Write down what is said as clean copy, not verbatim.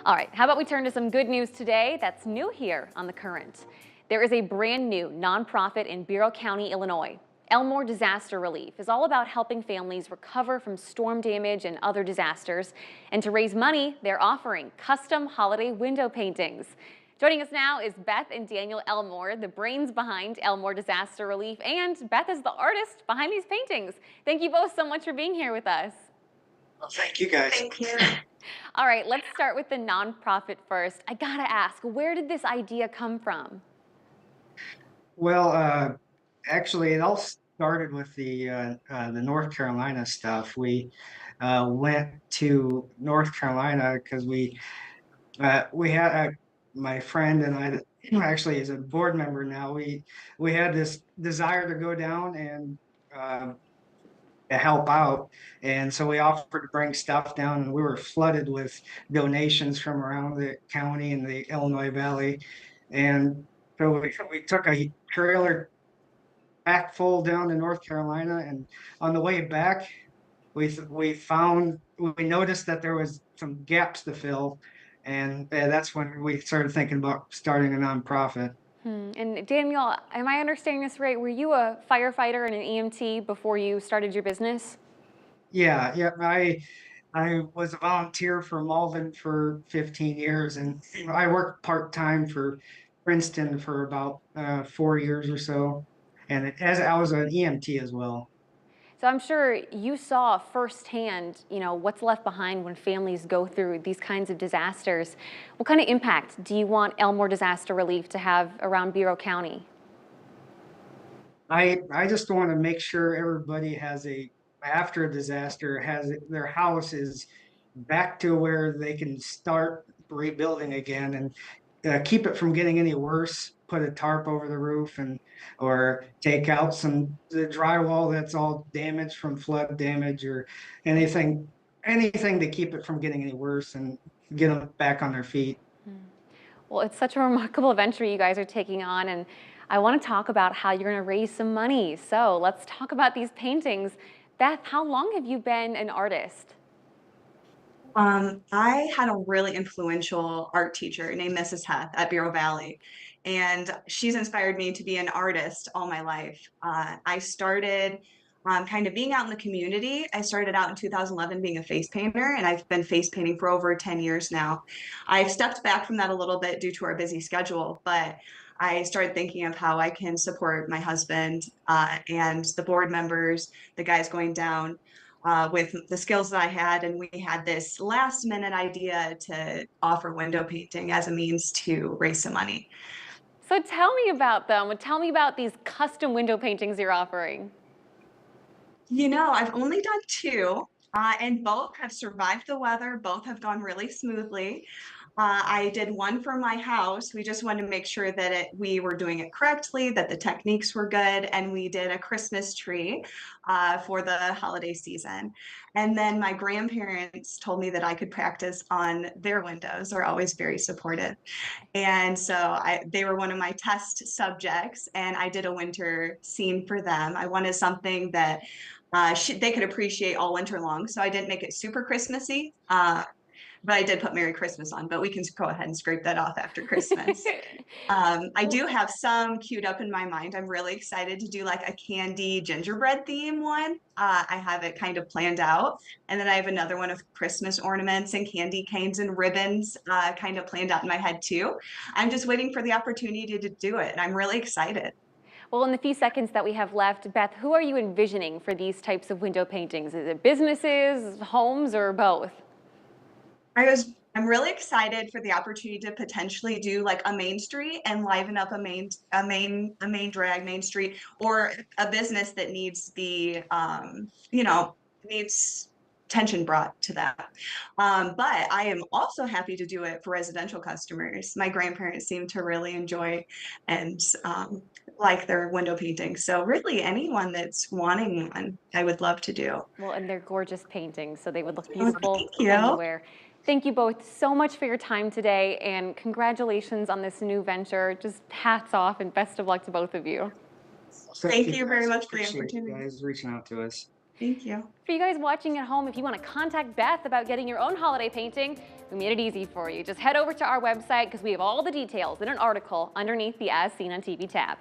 All right, how about we turn to some good news today that's new here on The Current. There is a brand new nonprofit in Bureau County, Illinois. Elmore Disaster Relief is all about helping families recover from storm damage and other disasters. And to raise money, they're offering custom holiday window paintings. Joining us now is Beth and Daniel Elmore, the brains behind Elmore Disaster Relief, and Beth is the artist behind these paintings. Thank you both so much for being here with us. Well, thank you guys. Thank you. All right, let's start with the nonprofit first. I gotta ask, where did this idea come from? Well, actually, it all started with the North Carolina stuff. We went to North Carolina because we had my friend and I, who actually is a board member now. We had this desire to go down and to help out, and so we offered to bring stuff down, and we were flooded with donations from around the county and the Illinois Valley, and so we took a trailer pack full down to North Carolina, and on the way back, we noticed that there was some gaps to fill, and that's when we started thinking about starting a nonprofit. And Daniel, am I understanding this right? Were you a firefighter and an EMT before you started your business? Yeah, yeah. I was a volunteer for Malden for 15 years, and I worked part-time for Princeton for about 4 years or so. And as I was an EMT as well. So I'm sure you saw firsthand, what's left behind when families go through these kinds of disasters. What kind of impact do you want Elmore Disaster Relief to have around Bureau County? I just want to make sure everybody has after a disaster, their house is back to where they can start rebuilding again, and keep it from getting any worse. Put a tarp over the roof, and or take out the drywall that's all damaged from flood damage, or anything anything to keep it from getting any worse and get them back on their feet. Well, it's such a remarkable venture you guys are taking on, and I want to talk about how you're going to raise some money. So let's talk about these paintings. Beth, how long have you been an artist? I had a really influential art teacher named Mrs. Heth at Bureau Valley, and she's inspired me to be an artist all my life. I started kind of being out in the community. I started out in 2011 being a face painter, and I've been face painting for over 10 years now. I've stepped back from that a little bit due to our busy schedule, but I started thinking of how I can support my husband and the board members, the guys going down with the skills that I had. And we had this last minute idea to offer window painting as a means to raise some money. So tell me about them. Tell me about these custom window paintings you're offering. I've only done two. And both have survived the weather. Both have gone really smoothly. I did one for my house. We just wanted to make sure that we were doing it correctly, that the techniques were good, and we did a Christmas tree for the holiday season. And then my grandparents told me that I could practice on their windows. They're always very supportive. And so they were one of my test subjects, and I did a winter scene for them. I wanted something that they could appreciate all winter long. So I didn't make it super Christmassy, but I did put Merry Christmas on, but we can go ahead and scrape that off after Christmas. I do have some queued up in my mind. I'm really excited to do like a candy gingerbread theme one. I have it kind of planned out. And then I have another one of Christmas ornaments and candy canes and ribbons kind of planned out in my head too. I'm just waiting for the opportunity to do it. And I'm really excited. Well, in the few seconds that we have left, Beth, who are you envisioning for these types of window paintings? Is it businesses, homes, or both? I'm really excited for the opportunity to potentially do like a main street and liven up a main drag main street, or a business that needs needs attention brought to that. But I am also happy to do it for residential customers. My grandparents seem to really enjoy and like their window painting. So really anyone that's wanting one, I would love to do. Well, and they're gorgeous paintings, so they would look Oh, beautiful thank you. anywhere. Thank you both so much for your time today, and congratulations on this new venture. Just hats off and best of luck to both of you. So Thank you you very guys, much for the appreciate you opportunity. guys reaching out to us. Thank you. For you guys watching at home, if you want to contact Beth about getting your own holiday painting, we made it easy for you. Just head over to our website because we have all the details in an article underneath the As Seen on TV tab.